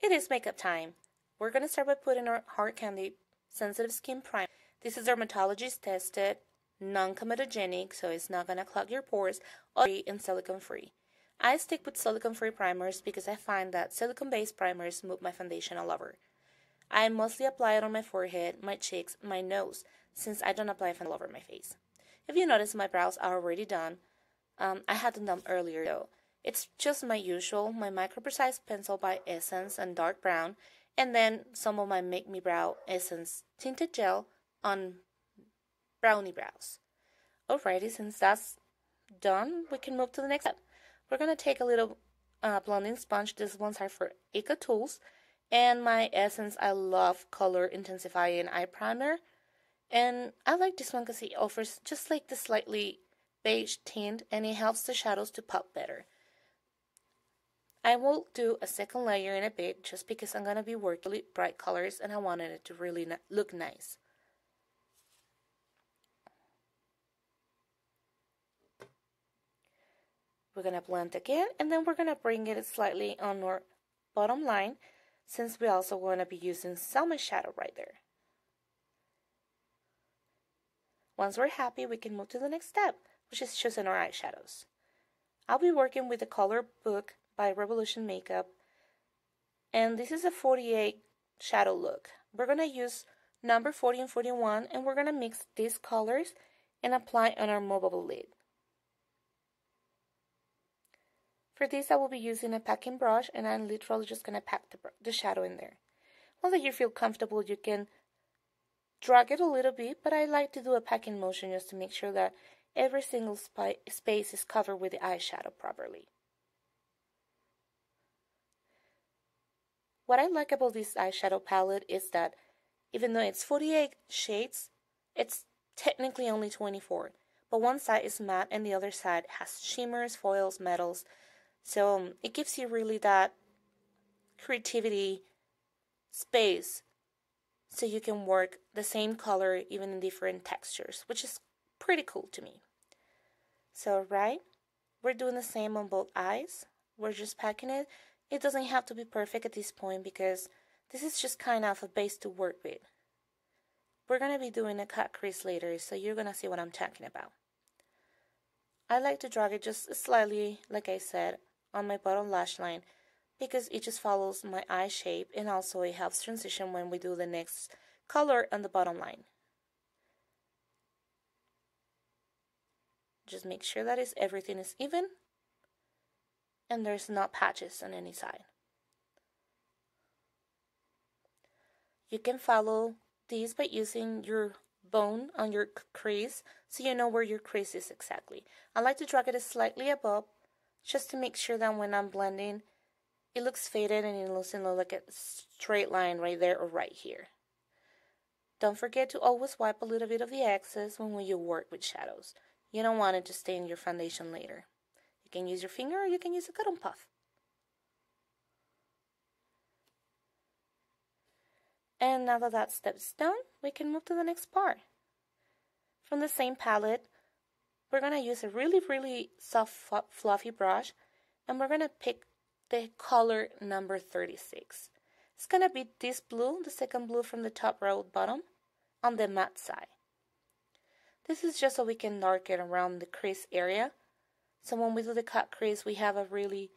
It is makeup time. We're going to start by putting our Hard Candy Sensitive Skin Primer. This is dermatologist tested, non-comedogenic, so it's not going to clog your pores, oil-free and silicone-free. I stick with silicone-free primers because I find that silicone-based primers move my foundation all over. I mostly apply it on my forehead, my cheeks, my nose, since I don't apply it all over my face. If you notice, my brows are already done. I had them done earlier though. It's just my usual, my Micro Precise pencil by Essence and dark brown, and then some of my Make Me Brow Essence tinted gel on brownie brows. Alrighty, since that's done, we can move to the next step. We're going to take a little blending sponge. These ones are for Ica Tools, and my Essence I Love Color Intensifying Eye Primer. And I like this one because it offers just like the slightly beige tint, and it helps the shadows to pop better. I will do a second layer in a bit just because I'm going to be working with bright colors and I wanted it to really look nice. We're going to blend again, and then we're going to bring it slightly on our bottom line since we also want to be using some shadow right there. Once we're happy, we can move to the next step, which is choosing our eyeshadows. I'll be working with the Color Book by Revolution Makeup, and this is a 48 shadow look. We're going to use number 40 and 41, and we're going to mix these colors and apply on our movable lid. For this, I will be using a packing brush, and I'm literally just going to pack the shadow in there. Once that you feel comfortable, you can drag it a little bit, but I like to do a packing motion just to make sure that every single space is covered with the eyeshadow properly. What I like about this eyeshadow palette is that even though it's 48 shades, it's technically only 24. But one side is matte and the other side has shimmers, foils, metals. So it gives you really that creativity space so you can work the same color even in different textures, which is pretty cool to me. So right, we're doing the same on both eyes. We're just packing it. It doesn't have to be perfect at this point because this is just kind of a base to work with. We're going to be doing a cut crease later, so you're going to see what I'm talking about. I like to drag it just slightly, like I said, on my bottom lash line because it just follows my eye shape, and also it helps transition when we do the next color on the bottom line. Just make sure that everything is even and there's not patches on any side. You can follow these by using your bone on your crease so you know where your crease is exactly. I like to drag it slightly above just to make sure that when I'm blending it looks faded and it doesn't look like a straight line right there or right here. Don't forget to always wipe a little bit of the excess when you work with shadows. You don't want it to stay in your foundation later. You can use your finger or you can use a cotton puff. And now that that step's done, we can move to the next part. From the same palette, we're going to use a really soft fluffy brush, and we're going to pick the color number 36. It's going to be this blue, the second blue from the top row bottom, on the matte side. This is just so we can darken around the crease area. So when we do the cut crease, we have a really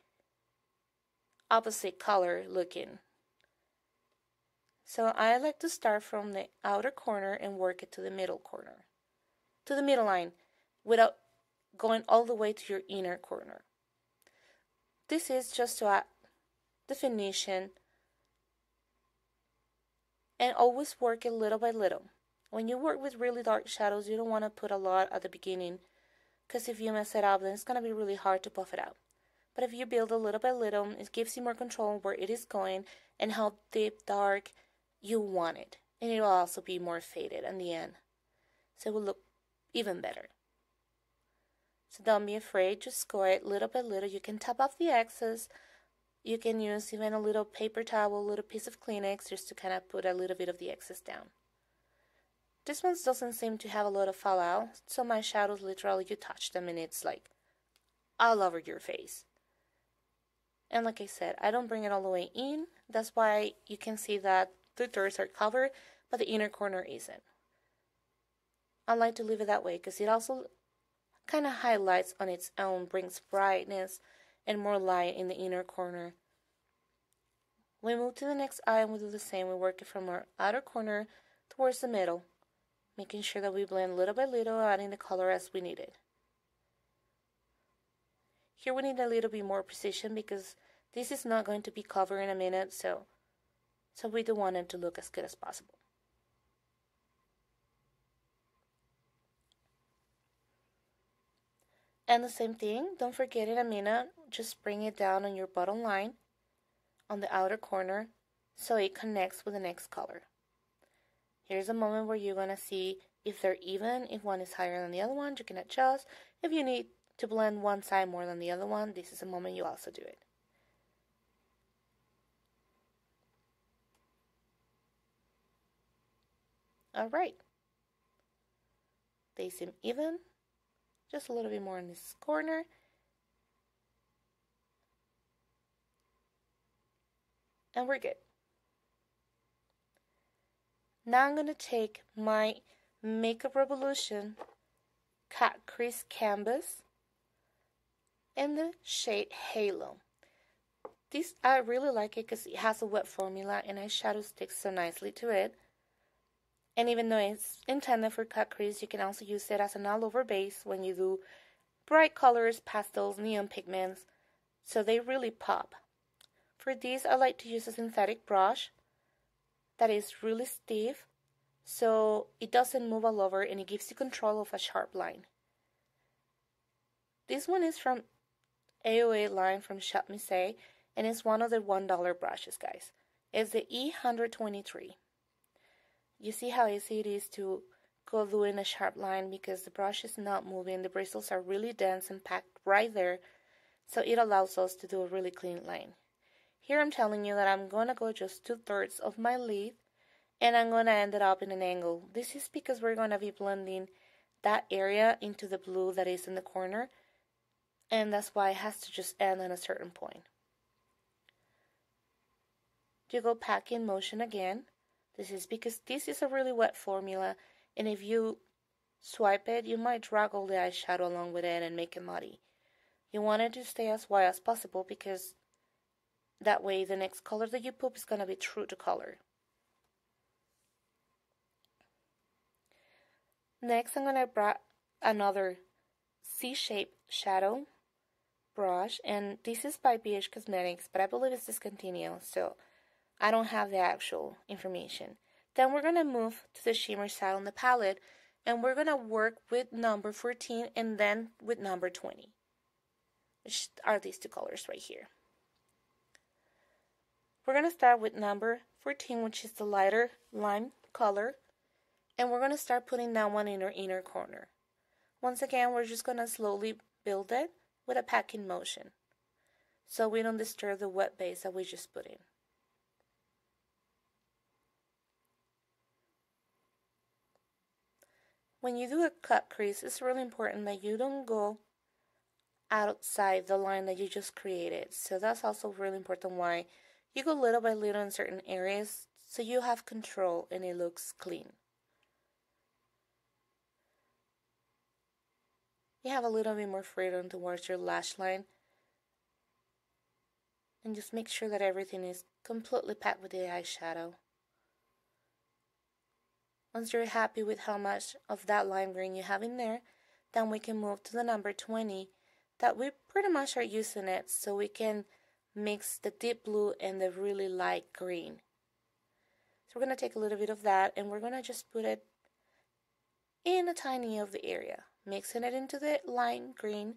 opposite color looking. So I like to start from the outer corner and work it to the middle corner, to the middle line, without going all the way to your inner corner. This is just to add definition and always work it little by little. When you work with really dark shadows, you don't want to put a lot at the beginning because if you mess it up, then it's going to be really hard to buff it out. But if you build a little by little, it gives you more control where it is going and how deep, dark you want it. And it will also be more faded in the end. So it will look even better. So don't be afraid, just go it little by little. You can top off the excess. You can use even a little paper towel, a little piece of Kleenex just to kind of put a little bit of the excess down. This one doesn't seem to have a lot of fallout, so my shadows literally you touch them and it's like all over your face. And like I said, I don't bring it all the way in. That's why you can see that the doors are covered, but the inner corner isn't. I like to leave it that way because it also kind of highlights on its own, brings brightness and more light in the inner corner. We move to the next eye and we do the same. We work it from our outer corner towards the middle, making sure that we blend little by little, adding the color as we need it. Here we need a little bit more precision because this is not going to be covered in a minute, so we do want it to look as good as possible. And the same thing, don't forget in a minute, just bring it down on your bottom line on the outer corner so it connects with the next color. Here's a moment where you're going to see if they're even, if one is higher than the other one, you can adjust. If you need to blend one side more than the other one, this is a moment you also do it. Alright. They seem even. Just a little bit more in this corner. And we're good. Now I'm going to take my Makeup Revolution Cut Crease Canvas in the shade Halo. This, I really like it because it has a wet formula and eyeshadow sticks so nicely to it. And even though it's intended for cut crease, you can also use it as an all-over base when you do bright colors, pastels, neon pigments, so they really pop. For these, I like to use a synthetic brush that is really stiff, so it doesn't move all over and it gives you control of a sharp line. This one is from AOA line from Shop Misé, and it's one of the $1 brushes, guys. It's the E123. You see how easy it is to go doing a sharp line because the brush is not moving. The bristles are really dense and packed right there, so it allows us to do a really clean line. Here I'm telling you that I'm going to go just 2/3 of my lid, and I'm going to end it up in an angle. This is because we're going to be blending that area into the blue that is in the corner, and that's why it has to just end at a certain point. You go pack in motion again. This is because this is a really wet formula, and if you swipe it, you might drag all the eyeshadow along with it and make it muddy. You want it to stay as white as possible because that way the next color that you put is going to be true to color. Next, I'm going to bring another C-shaped shadow brush, and this is by BH Cosmetics, but I believe it's discontinued, so I don't have the actual information. Then we're going to move to the shimmer side on the palette, and we're going to work with number 14 and then with number 20, which are these two colors right here. We're going to start with number 14, which is the lighter lime color, and we're going to start putting that one in our inner corner. Once again, we're just going to slowly build it with a packing motion so we don't disturb the wet base that we just put in. When you do a cut crease, it's really important that you don't go outside the line that you just created. So that's also really important why you go little by little in certain areas so you have control and it looks clean. You have a little bit more freedom towards your lash line. And just make sure that everything is completely packed with the eyeshadow. Once you're happy with how much of that lime green you have in there, then we can move to the number 20 that we pretty much are using it so we can mix the deep blue and the really light green. So we're going to take a little bit of that and we're going to just put it in a tiny of the area, mixing it into the lime green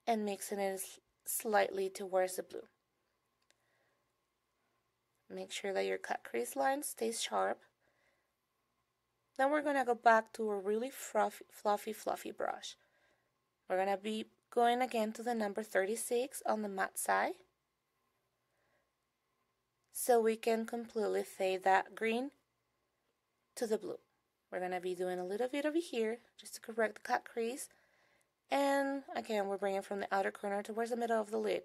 and mixing it slightly towards the blue. Make sure that your cut crease line stays sharp. Then we're going to go back to a really fluffy brush. We're going to be going again to the number 36 on the matte side, so we can completely fade that green to the blue. We're going to be doing a little bit over here just to correct the cut crease. And again, we're bringing from the outer corner towards the middle of the lid.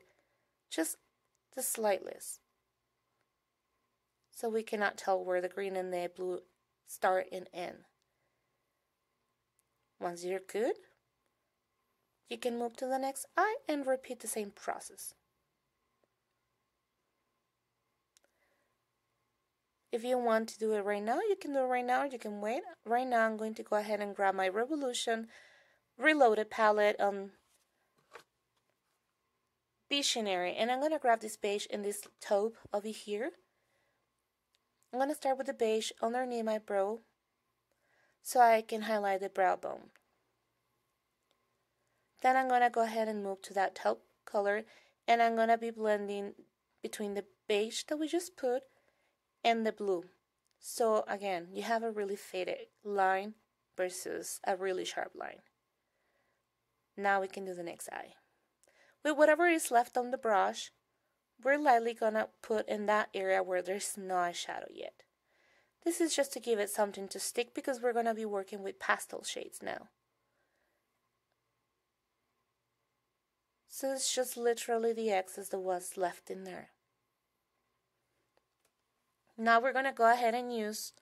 just the slightest, so we cannot tell where the green and the blue start and end. Once you're good, you can move to the next eye and repeat the same process. If you want to do it right now, you can do it right now, you can wait. Right now I'm going to go ahead and grab my Revolution Reloaded palette on Visionary, and I'm going to grab this beige in this taupe over here. I'm going to start with the beige underneath my brow so I can highlight the brow bone. Then I'm going to go ahead and move to that taupe color, and I'm going to be blending between the beige that we just put and the blue. So again, you have a really faded line versus a really sharp line. Now we can do the next eye. With whatever is left on the brush, we're lightly gonna put in that area where there's no eyeshadow yet. This is just to give it something to stick because we're gonna be working with pastel shades now. So it's just literally the excess that was left in there. Now we're gonna go ahead and use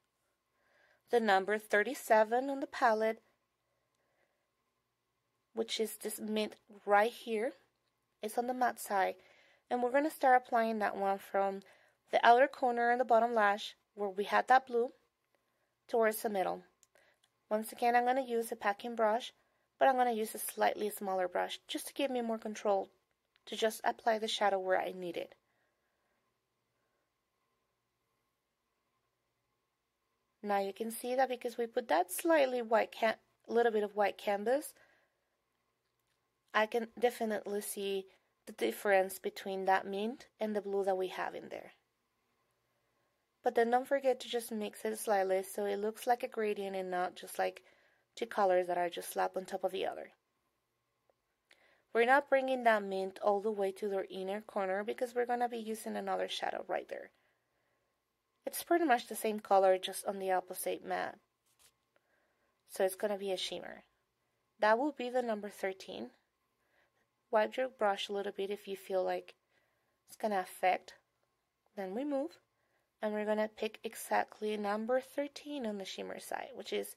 the number 37 on the palette, which is this mint right here. It's on the matte side, and we're going to start applying that one from the outer corner and the bottom lash where we had that blue towards the middle. Once again, I'm going to use a packing brush, but I'm going to use a slightly smaller brush just to give me more control to just apply the shadow where I need it. Now you can see that because we put that slightly white little bit of white canvas, I can definitely see the difference between that mint and the blue that we have in there. But then don't forget to just mix it slightly so it looks like a gradient and not just like two colors that are just slapped on top of the other. We're not bringing that mint all the way to the inner corner because we're going to be using another shadow right there. It's pretty much the same color, just on the opposite matte. So it's going to be a shimmer. That will be the number 13. Wipe your brush a little bit if you feel like it's going to affect. Then we move, and we're going to pick exactly number 13 on the shimmer side, which is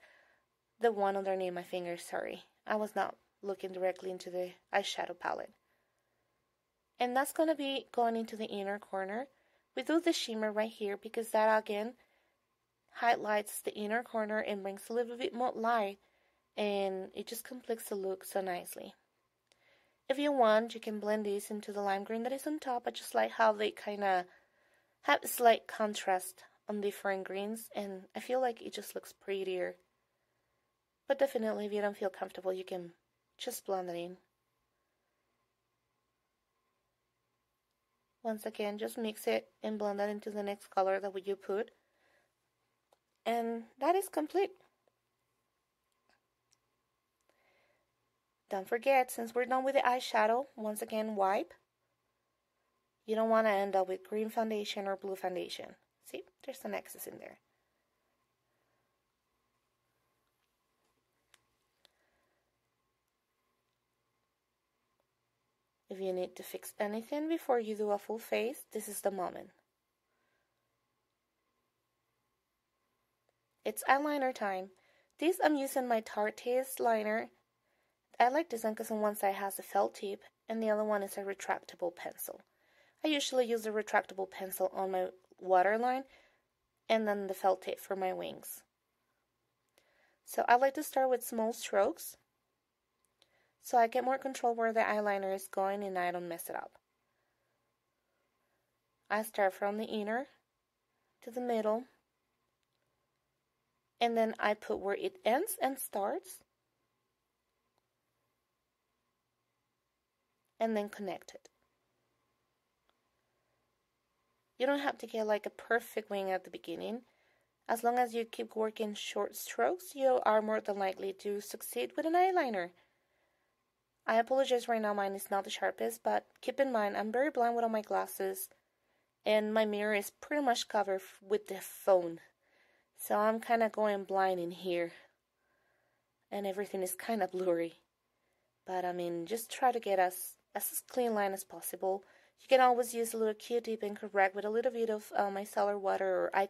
the one underneath my finger. Sorry, I was not looking directly into the eyeshadow palette. And that's going to be going into the inner corner. We do the shimmer right here because that again highlights the inner corner and brings a little bit more light, and it just completes the look so nicely. If you want, you can blend these into the lime green that is on top. I just like how they kind of have a slight contrast on different greens, and I feel like it just looks prettier. But definitely, if you don't feel comfortable, you can just blend it in. Once again, just mix it and blend that into the next color that you put. And that is complete. Don't forget, since we're done with the eyeshadow, once again wipe. You don't want to end up with green foundation or blue foundation. See, there's an excess in there. If you need to fix anything before you do a full face, this is the moment. It's eyeliner time. This I'm using my Tarte liner. I like this one because on one side has a felt tip and the other one is a retractable pencil. I usually use the retractable pencil on my waterline and then the felt tip for my wings. So I like to start with small strokes so I get more control where the eyeliner is going and I don't mess it up. I start from the inner to the middle, and then I put where it ends and starts, and then connect it. You don't have to get like a perfect wing at the beginning. As long as you keep working short strokes, you are more than likely to succeed with an eyeliner. I apologize right now, mine is not the sharpest, but keep in mind I'm very blind with all my glasses, and my mirror is pretty much covered with the phone. So I'm kind of going blind in here, and everything is kind of blurry. But I mean, just try to get as clean line as possible. You can always use a little Q-tip and correct with a little bit of micellar water or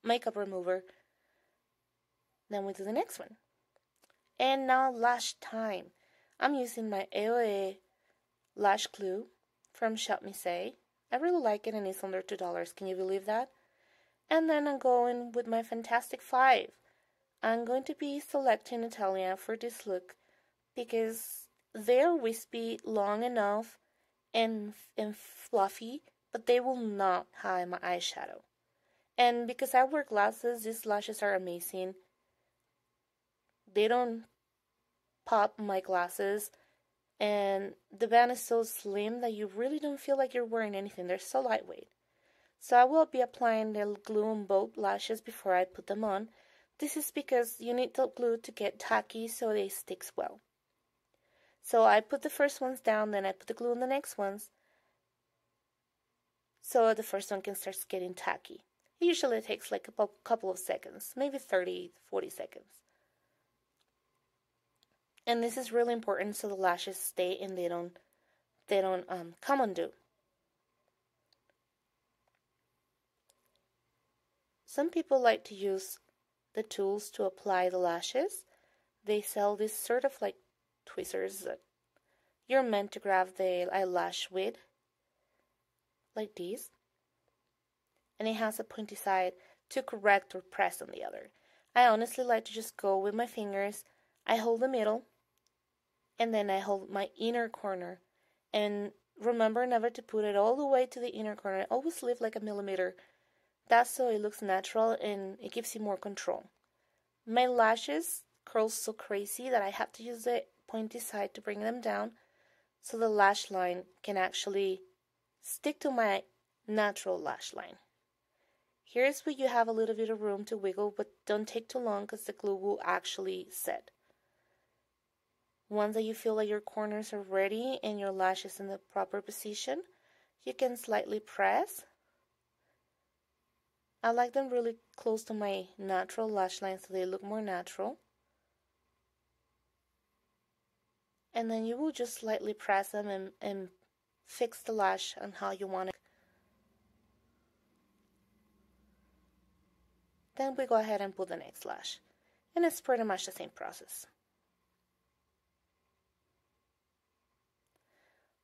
makeup remover. Then we do the next one. And now lash time. I'm using my AOA lash glue from Shop Misei. I really like it and it's under $2. Can you believe that? And then I'm going with my Fantastic 5. I'm going to be selecting Italia for this look because they're wispy, long enough, and fluffy, but they will not hide my eyeshadow. And because I wear glasses, these lashes are amazing. They don't pop my glasses, and the band is so slim that you really don't feel like you're wearing anything. They're so lightweight. So I will be applying the glue on both lashes before I put them on. This is because you need the glue to get tacky so they stick well. So I put the first ones down, then I put the glue on the next ones, so the first one can start getting tacky. It usually takes like a couple of seconds, maybe 30, 40 seconds. And this is really important so the lashes stay and they don't come undue. Some people like to use the tools to apply the lashes. They sell these sort of like tweezers that you're meant to grab the eyelash with, like these. And it has a pointy side to correct or press on the other. I honestly like to just go with my fingers. I hold the middle, and then I hold my inner corner. And remember never to put it all the way to the inner corner. Always leave like a millimeter. That's so it looks natural and it gives you more control. My lashes curl so crazy that I have to use the pointy side to bring them down so the lash line can actually stick to my natural lash line. Here's where you have a little bit of room to wiggle, but don't take too long because the glue will actually set. Once that you feel like your corners are ready and your lash is in the proper position, you can slightly press. I like them really close to my natural lash line so they look more natural. And then you will just slightly press them and fix the lash on how you want it. Then we go ahead and put the next lash. And it's pretty much the same process.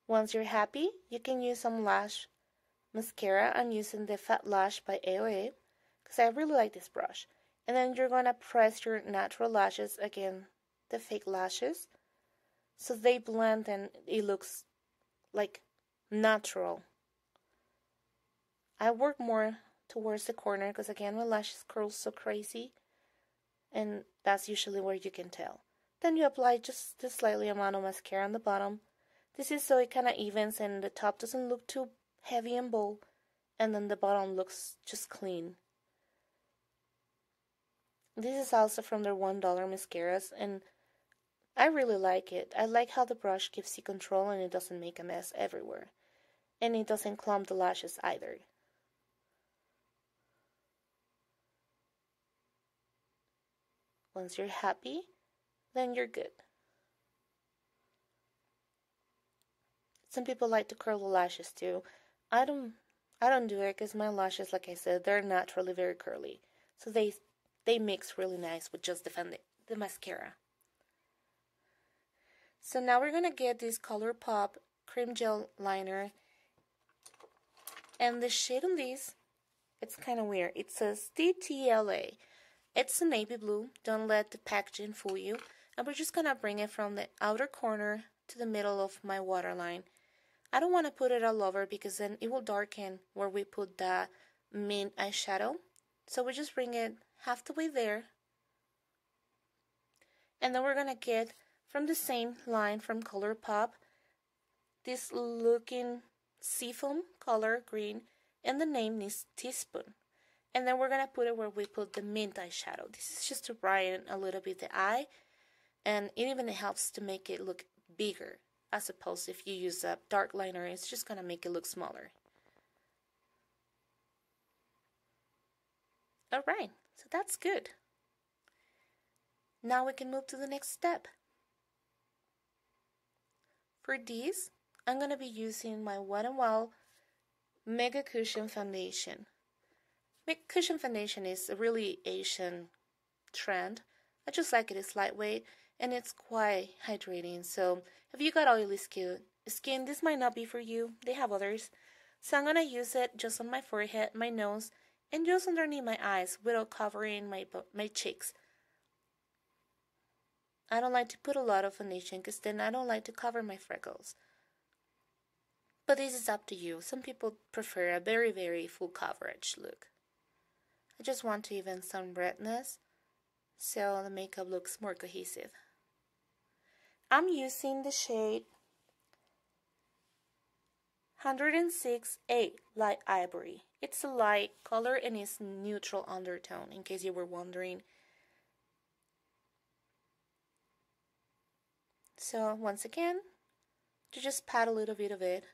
Once you're happy, you can use some lash mascara. I'm using the Fat Lash by AOA because I really like this brush. And then you're going to press your natural lashes again, the fake lashes, so they blend and it looks like natural. I work more towards the corner because again my lashes curl so crazy, and that's usually where you can tell. Then you apply just the slightly amount of mascara on the bottom. This is so it kind of evens and the top doesn't look too heavy and bold, and then the bottom looks just clean. This is also from their $1 mascaras, and I really like it. I like how the brush gives you control and it doesn't make a mess everywhere. And it doesn't clump the lashes either. Once you're happy, then you're good. Some people like to curl the lashes too. I don't do it because my lashes, like I said, they're naturally very curly. So they mix really nice with just the mascara. So now we're going to get this ColourPop Cream Gel Liner. And the shade on this, it's kind of weird. It says DTLA. It's a navy blue. Don't let the packaging fool you. And we're just going to bring it from the outer corner to the middle of my waterline. I don't want to put it all over because then it will darken where we put the mint eyeshadow. So we just bring it half the way there. And then we're going to get from the same line from ColourPop this looking seafoam color green, and the name is Teaspoon. And then we're going to put it where we put the mint eyeshadow. This is just to brighten a little bit the eye, and it even helps to make it look bigger. As opposed if you use a dark liner, it's just going to make it look smaller. Alright, so that's good. Now we can move to the next step. For these, I'm going to be using my Wet n Wild Mega Cushion Foundation. Mega Cushion Foundation is a really Asian trend. I just like it. It's lightweight and it's quite hydrating. So if you got oily skin, this might not be for you. They have others. So I'm going to use it just on my forehead, my nose, and just underneath my eyes without covering my cheeks. I don't like to put a lot of foundation because then I don't like to cover my freckles. But this is up to you. Some people prefer a very, very full coverage look. I just want to even some redness so the makeup looks more cohesive. I'm using the shade 106A Light Ivory. It's a light color and it's neutral undertone, in case you were wondering. So once again, to just pat a little bit of it.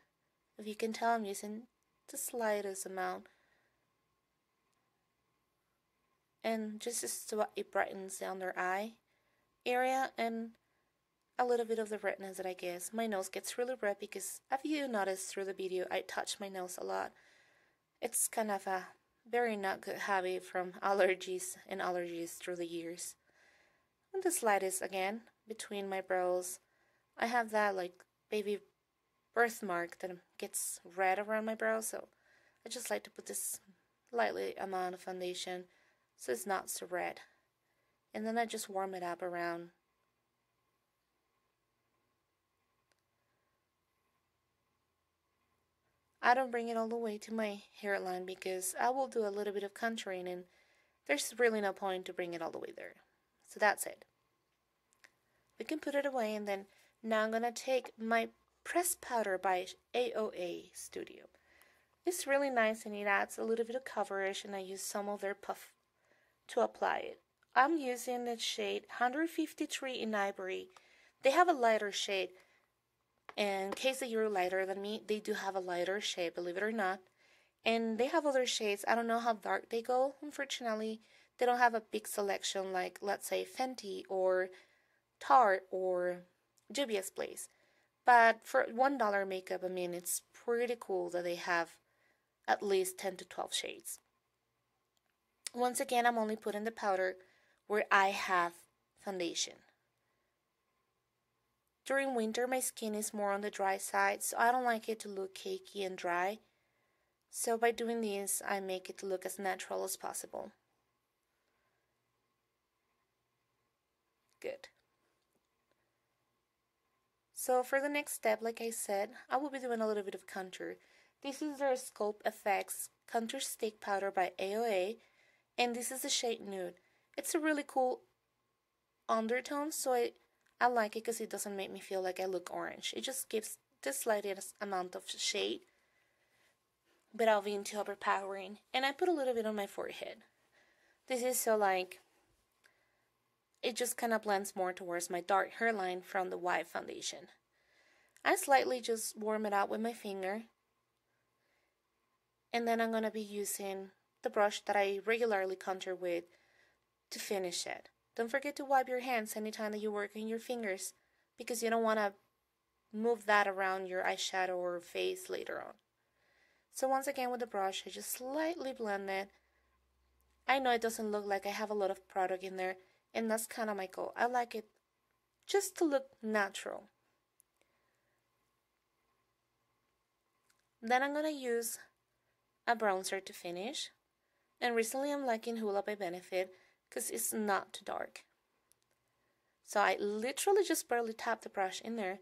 If you can tell, I'm using the slightest amount. And just so it brightens the under eye area and a little bit of the redness that I guess. My nose gets really red because, if you noticed through the video, I touch my nose a lot. It's kind of a very not good habit from allergies through the years. And the slightest again between my brows. I have that like baby birthmark that gets red around my brow, so I just like to put this lightly amount of foundation so it's not so red. And then I just warm it up around. I don't bring it all the way to my hairline because I will do a little bit of contouring and there's really no point to bring it all the way there. So that's it. We can put it away, and then now I'm going to take my pressed powder by AOA Studio. It's really nice and it adds a little bit of coverage, and I use some of their puff to apply it. I'm using the shade 153 in Ivory. They have a lighter shade. In case that you're lighter than me, they do have a lighter shade, believe it or not. And they have other shades. I don't know how dark they go, unfortunately. They don't have a big selection like, let's say, Fenty or Tarte or Juvia's Place. But for $1 makeup, I mean, it's pretty cool that they have at least 10 to 12 shades. Once again, I'm only putting the powder where I have foundation. During winter, my skin is more on the dry side, so I don't like it to look cakey and dry. So by doing this, I make it look as natural as possible. Good. So for the next step, like I said, I will be doing a little bit of contour. This is their Sculpt FX Contour Stick Powder by AOA, and this is the shade Nude. It's a really cool undertone, so I like it because it doesn't make me feel like I look orange. It just gives the slightest amount of shade without being too overpowering. And I put a little bit on my forehead. This is so like, it just kind of blends more towards my dark hairline from the white foundation. I slightly just warm it out with my finger. And then I'm going to be using the brush that I regularly contour with to finish it. Don't forget to wipe your hands anytime that you work on your fingers, because you don't want to move that around your eyeshadow or face later on. So once again with the brush, I just slightly blend it. I know it doesn't look like I have a lot of product in there, and that's kind of my goal. I like it just to look natural. Then I'm going to use a bronzer to finish. And recently I'm liking Hoola by Benefit because it's not too dark. So I literally just barely tap the brush in there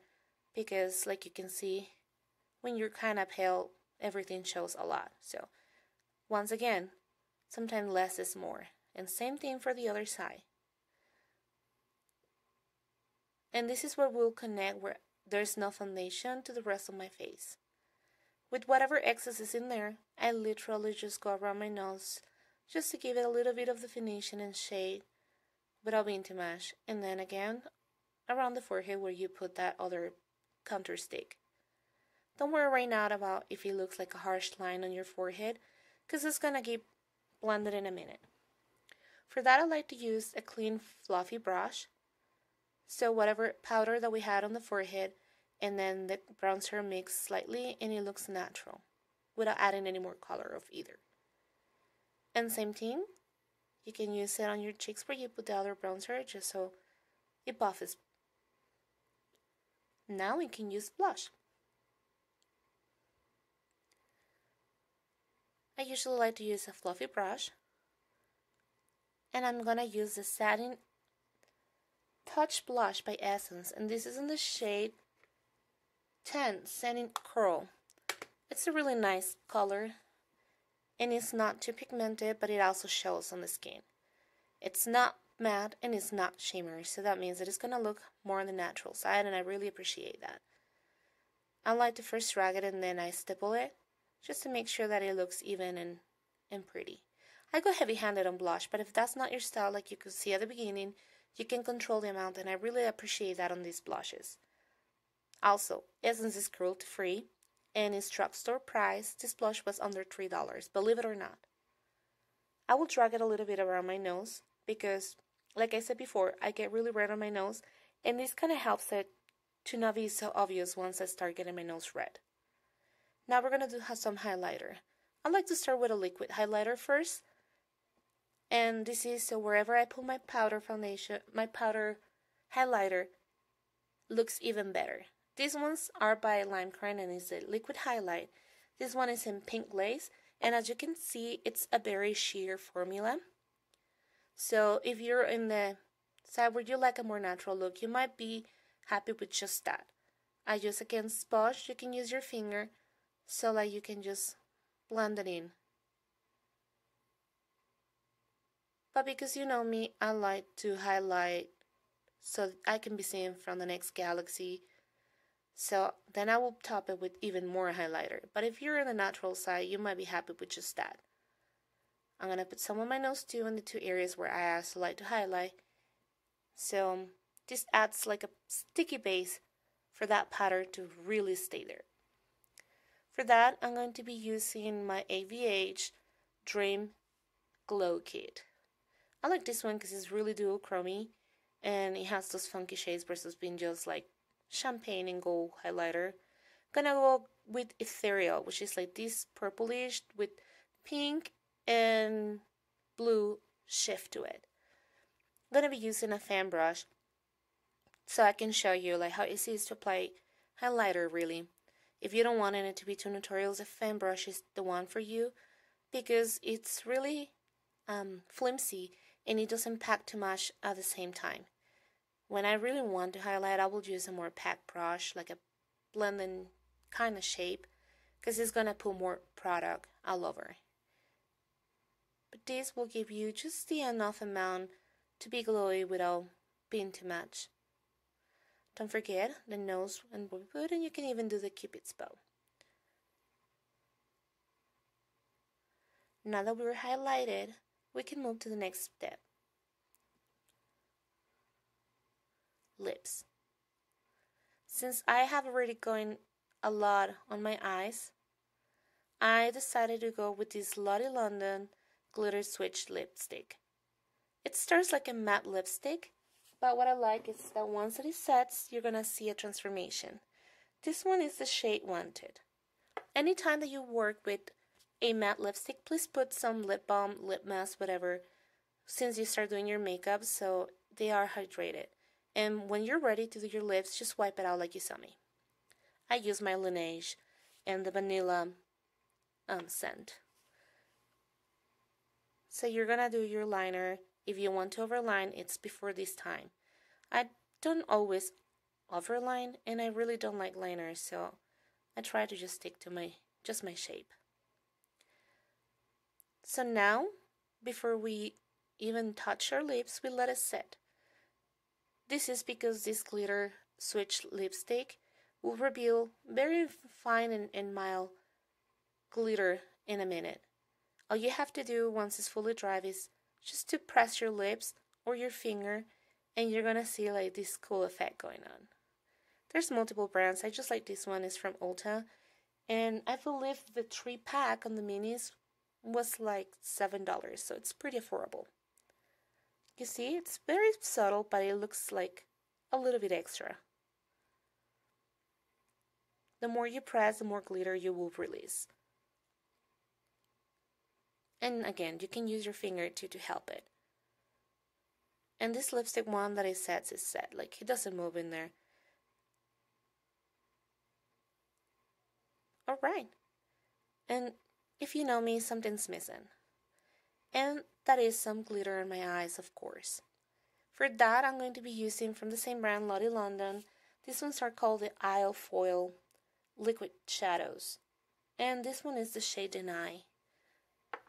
because, like you can see, when you're kind of pale, everything shows a lot. So once again, sometimes less is more. And same thing for the other side. And this is where we'll connect where there's no foundation to the rest of my face. With whatever excess is in there, I literally just go around my nose just to give it a little bit of definition and shade without being too much. And then again, around the forehead where you put that other contour stick. Don't worry right now about if it looks like a harsh line on your forehead, because it's going to get blended in a minute. For that, I like to use a clean, fluffy brush. So whatever powder that we had on the forehead, and then the bronzer mixes slightly and it looks natural without adding any more color of either. And same thing, you can use it on your cheeks where you put the other bronzer just so it buffs. Now we can use blush. I usually like to use a fluffy brush, and I'm gonna use the Satin Touch Blush by Essence, and this is in the shade 10, Satin Curl. It's a really nice color, and it's not too pigmented, but it also shows on the skin. It's not matte and it's not shimmery, so that means that it's gonna look more on the natural side, and I really appreciate that. I like to first drag it and then I stipple it, just to make sure that it looks even and pretty. I go heavy-handed on blush, but if that's not your style, like you could see at the beginning, you can control the amount, and I really appreciate that on these blushes. Also, Essence is cruelty-free, and its drugstore price, this blush was under $3, believe it or not. I will drag it a little bit around my nose, because, like I said before, I get really red on my nose, and this kind of helps it to not be so obvious once I start getting my nose red. Now we're going to do some highlighter. I like to start with a liquid highlighter first, and this is so wherever I put my powder foundation, my powder highlighter looks even better. These ones are by Lime Crane and it's a liquid highlight. This one is in Pink Glaze, and as you can see, it's a very sheer formula. So if you're in the side where you like a more natural look, you might be happy with just that. I use again sponge. You can use your finger so that you can just blend it in. But because you know me, I like to highlight so I can be seen from the next galaxy. So then I will top it with even more highlighter. But if you're on the natural side, you might be happy with just that. I'm going to put some on my nose too in the two areas where I also like to highlight. So this adds like a sticky base for that powder to really stay there. For that, I'm going to be using my AVH Dream Glow Kit. I like this one because it's really dual-chromy and it has those funky shades versus being just like champagne and gold highlighter. I'm gonna go with Ethereal, which is like this purplish with pink and blue shift to it. I'm gonna be using a fan brush so I can show you like how easy it is to apply highlighter really. If you don't want it to be too notorious, a fan brush is the one for you because it's really flimsy and it doesn't pack too much at the same time. When I really want to highlight, I will use a more packed brush, like a blending kind of shape, because it's going to put more product all over. But this will give you just the enough amount to be glowy without being too much. Don't forget the nose and what we put, and you can even do the Cupid's bow. Now that we're highlighted, we can move to the next step. Lips. Since I have already gone a lot on my eyes, I decided to go with this Lottie London Glitter Switch lipstick. It starts like a matte lipstick, but what I like is that once it sets, you're gonna see a transformation. This one is the shade Wanted. Anytime that you work with a matte lipstick, please put some lip balm, lip mask, whatever, since you start doing your makeup so they are hydrated. And when you're ready to do your lips, just wipe it out like you saw me. I use my Laneige and the vanilla scent. So you're gonna do your liner. If you want to overline, it's before this time. I don't always overline, and I really don't like liners, so I try to just stick to my shape. So now, before we even touch our lips, we let it set. This is because this glitter switch lipstick will reveal very fine and mild glitter in a minute. All you have to do once it's fully dry is just to press your lips or your finger, and you're gonna see like this cool effect going on. There's multiple brands. I just like this one. It's from Ulta, and I believe the 3-pack on the minis was like $7, so it's pretty affordable. You see, it's very subtle, but it looks like a little bit extra. The more you press, the more glitter you will release. And again, you can use your finger to help it. And this lipstick one that it sets is set, like it doesn't move in there. Alright. And if you know me, something's missing. And that is some glitter in my eyes, of course. For that, I'm going to be using from the same brand, Lottie London. These ones are called the Isle Foil Liquid Shadows. And this one is the shade Deny.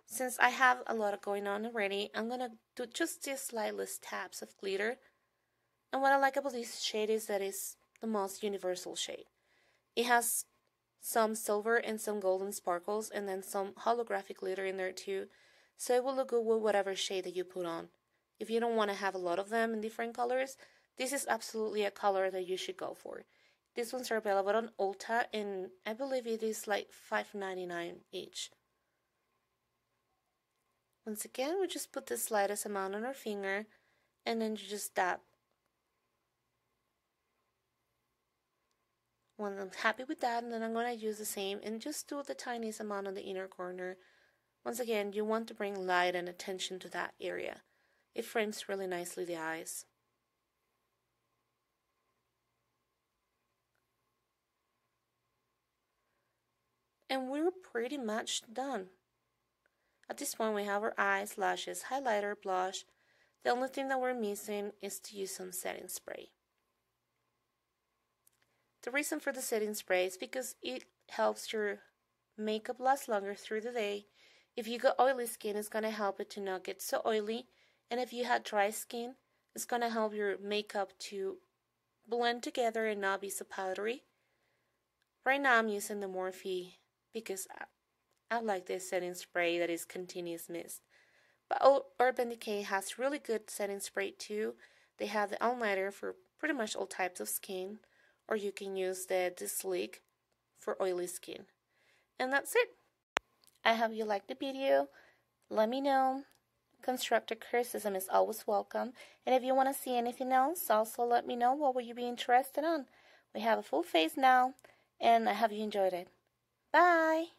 Since I have a lot going on already, I'm going to do just these slightest taps of glitter. And what I like about this shade is that it's the most universal shade. It has some silver and some golden sparkles, and then some holographic glitter in there too. So it will look good with whatever shade that you put on. If you don't want to have a lot of them in different colors, this is absolutely a color that you should go for. These ones are available on Ulta, and I believe it is like $5.99 each. Once again, we just put the slightest amount on our finger, and then you just dab. When I'm happy with that, and then I'm going to use the same and just do the tiniest amount on the inner corner. Once again, you want to bring light and attention to that area. It frames really nicely the eyes. And we're pretty much done. At this point, we have our eyes, lashes, highlighter, blush. The only thing that we're missing is to use some setting spray. The reason for the setting spray is because it helps your makeup last longer through the day. If you got oily skin, it's going to help it to not get so oily. And if you had dry skin, it's going to help your makeup to blend together and not be so powdery. Right now, I'm using the Morphe because I like this setting spray that is continuous mist. But Urban Decay has really good setting spray too. They have the all-nighter for pretty much all types of skin. Or you can use the Sleek for oily skin. And that's it. I hope you liked the video. Let me know. Constructive criticism is always welcome. And if you want to see anything else, also let me know what would you be interested in. We have a full face now. And I hope you enjoyed it. Bye!